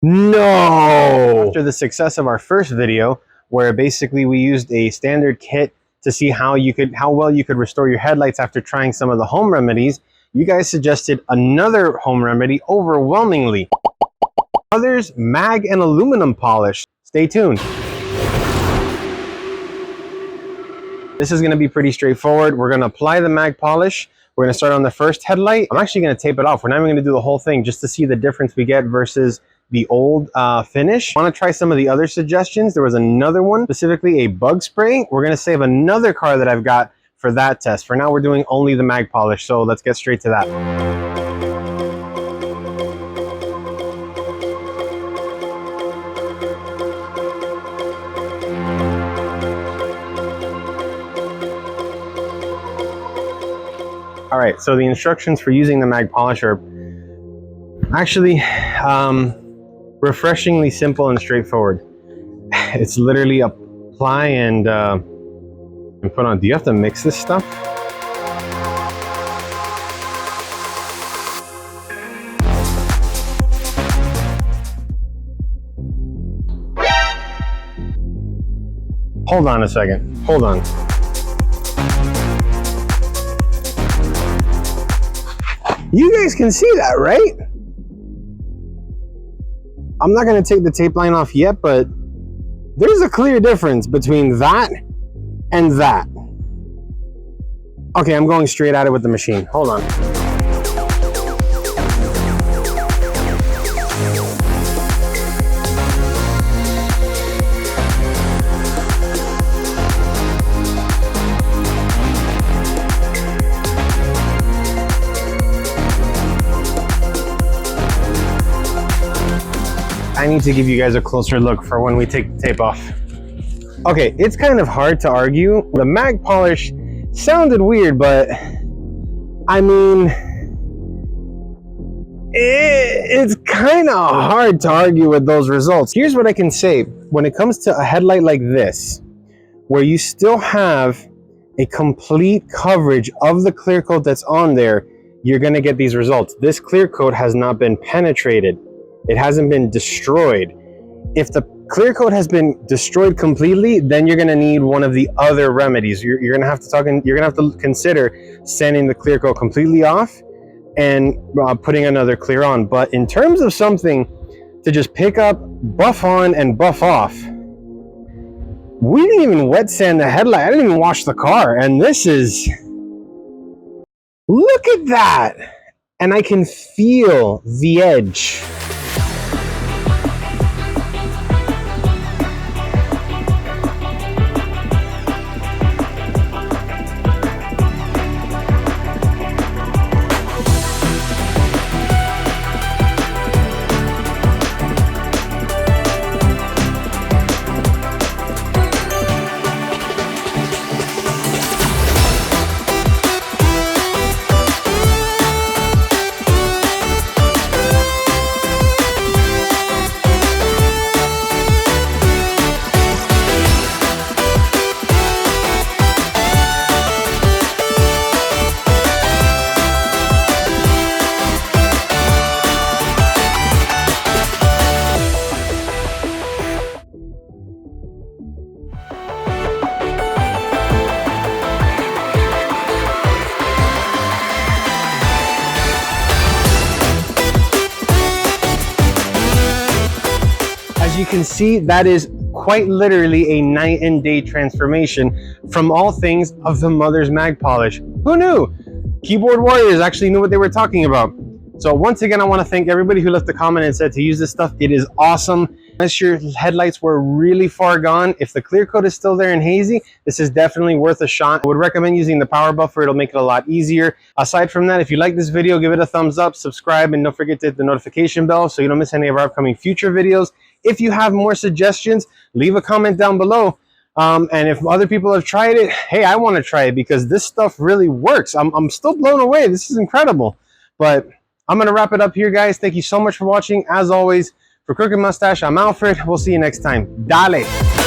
No! After the success of our first video, where basically we used a standard kit to see how well you could restore your headlights after trying some of the home remedies, you guys suggested another home remedy overwhelmingly. Others, mag and aluminum polish. Stay tuned. This is going to be pretty straightforward. We're going to apply the mag polish. We're going to start on the first headlight. I'm actually going to tape it off. We're not even going to do the whole thing just to see the difference we get versus the old finish. I want to try some of the other suggestions. There was another one, specifically a bug spray. We're going to save another car that I've got for that test. For now, we're doing only the mag polish, so let's get straight to that. All right, so the instructions for using the mag polish are actually refreshingly simple and straightforward. It's literally apply and put on. Do you have to mix this stuff? Hold on a second. Hold on. You guys can see that, right? I'm not going to take the tape line off yet, but there's a clear difference between that and that. Okay, I'm going straight at it with the machine. Hold on. I need to give you guys a closer look for when we take the tape off. Okay, it's kind of hard to argue. The mag polish sounded weird, but I mean, it's kind of hard to argue with those results. Here's what I can say. When it comes to a headlight like this, where you still have a complete coverage of the clear coat that's on there, you're gonna get these results. This clear coat has not been penetrated. It hasn't been destroyed. If the clear coat has been destroyed completely, then you're gonna need one of the other remedies. You're gonna have to consider sanding the clear coat completely off and putting another clear on. But in terms of something to just pick up, buff on, and buff off, we didn't even wet sand the headlight. I didn't even wash the car, and this is, look at that. And I can feel the edge. You can see that is quite literally a night and day transformation from all things of the Mother's mag polish. Who knew? Keyboard warriors actually knew what they were talking about. So once again, I want to thank everybody who left a comment and said to use this stuff. It is awesome. Unless your headlights were really far gone, if the clear coat is still there and hazy, this is definitely worth a shot. I would recommend using the power buffer. It'll make it a lot easier. Aside from that, if you like this video, give it a thumbs up, subscribe, and don't forget to hit the notification bell so you don't miss any of our upcoming future videos. If you have more suggestions, leave a comment down below. And if other people have tried it, hey, I want to try it because this stuff really works. I'm still blown away. This is incredible. But I'm going to wrap it up here, guys. Thank you so much for watching. As always, for Crooked Mustache, I'm Alfred. We'll see you next time. Dale!